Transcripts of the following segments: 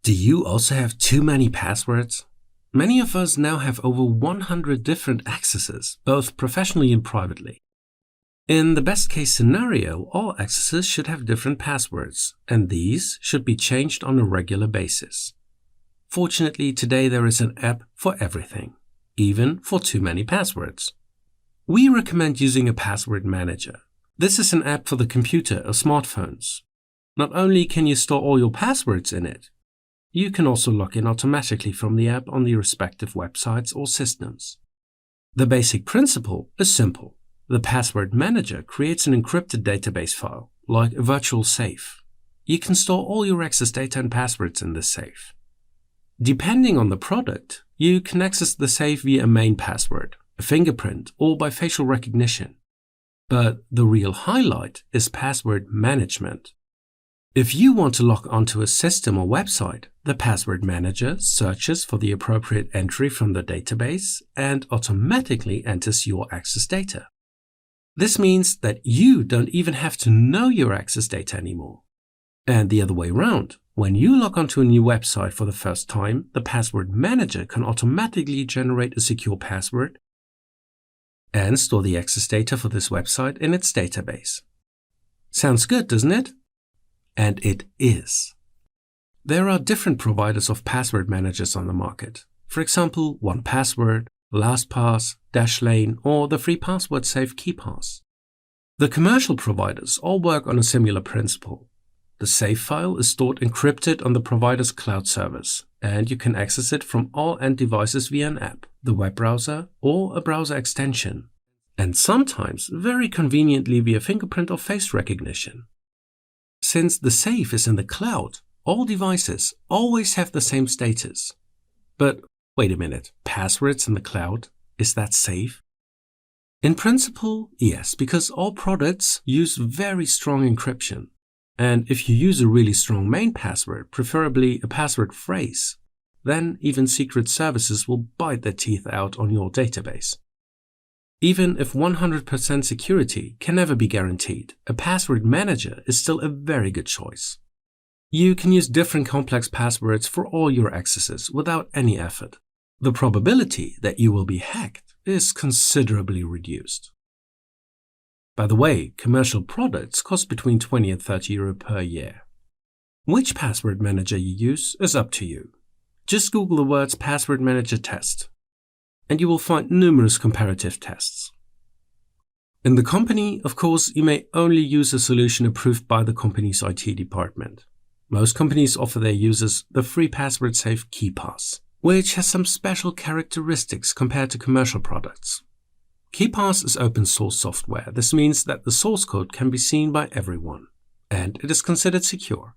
Do you also have too many passwords? Many of us now have over 100 different accesses, both professionally and privately. In the best case scenario, all accesses should have different passwords, and these should be changed on a regular basis. Fortunately, today there is an app for everything, even for too many passwords. We recommend using a password manager. This is an app for the computer or smartphones. Not only can you store all your passwords in it, you can also log in automatically from the app on the respective websites or systems. The basic principle is simple. The password manager creates an encrypted database file, like a virtual safe. You can store all your access data and passwords in this safe. Depending on the product, you can access the safe via a main password, a fingerprint, or by facial recognition. But the real highlight is password management. If you want to log onto a system or website, the password manager searches for the appropriate entry from the database and automatically enters your access data. This means that you don't even have to know your access data anymore. And the other way around, when you log onto a new website for the first time, the password manager can automatically generate a secure password and store the access data for this website in its database. Sounds good, doesn't it? And it is. There are different providers of password managers on the market. For example, 1Password, LastPass, Dashlane, or the free password safe KeePass. The commercial providers all work on a similar principle. The save file is stored encrypted on the provider's cloud servers, and you can access it from all end devices via an app, the web browser, or a browser extension, and sometimes very conveniently via fingerprint or face recognition. Since the safe is in the cloud, all devices always have the same status. But wait a minute, passwords in the cloud? Is that safe? In principle, yes, because all products use very strong encryption. And if you use a really strong main password, preferably a password phrase, then even secret services will bite their teeth out on your database. Even if 100% security can never be guaranteed, a password manager is still a very good choice. You can use different complex passwords for all your accesses without any effort. The probability that you will be hacked is considerably reduced. By the way, commercial products cost between 20 and 30 euro per year. Which password manager you use is up to you. Just Google the words password manager test, and you will find numerous comparative tests. In the company, of course, you may only use a solution approved by the company's IT department. Most companies offer their users the free password safe KeePass, which has some special characteristics compared to commercial products. KeePass is open source software. This means that the source code can be seen by everyone, and it is considered secure.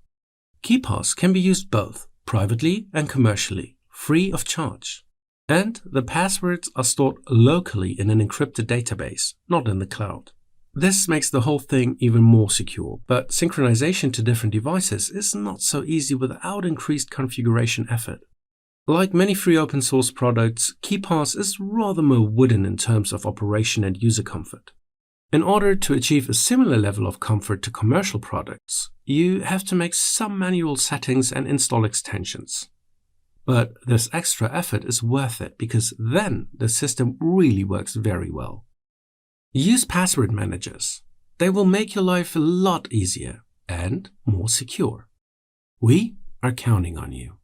KeePass can be used both privately and commercially, free of charge. And the passwords are stored locally in an encrypted database, not in the cloud. This makes the whole thing even more secure, but synchronization to different devices is not so easy without increased configuration effort. Like many free open source products, KeePass is rather more wooden in terms of operation and user comfort. In order to achieve a similar level of comfort to commercial products, you have to make some manual settings and install extensions. But this extra effort is worth it because then the system really works very well. Use password managers. They will make your life a lot easier and more secure. We are counting on you.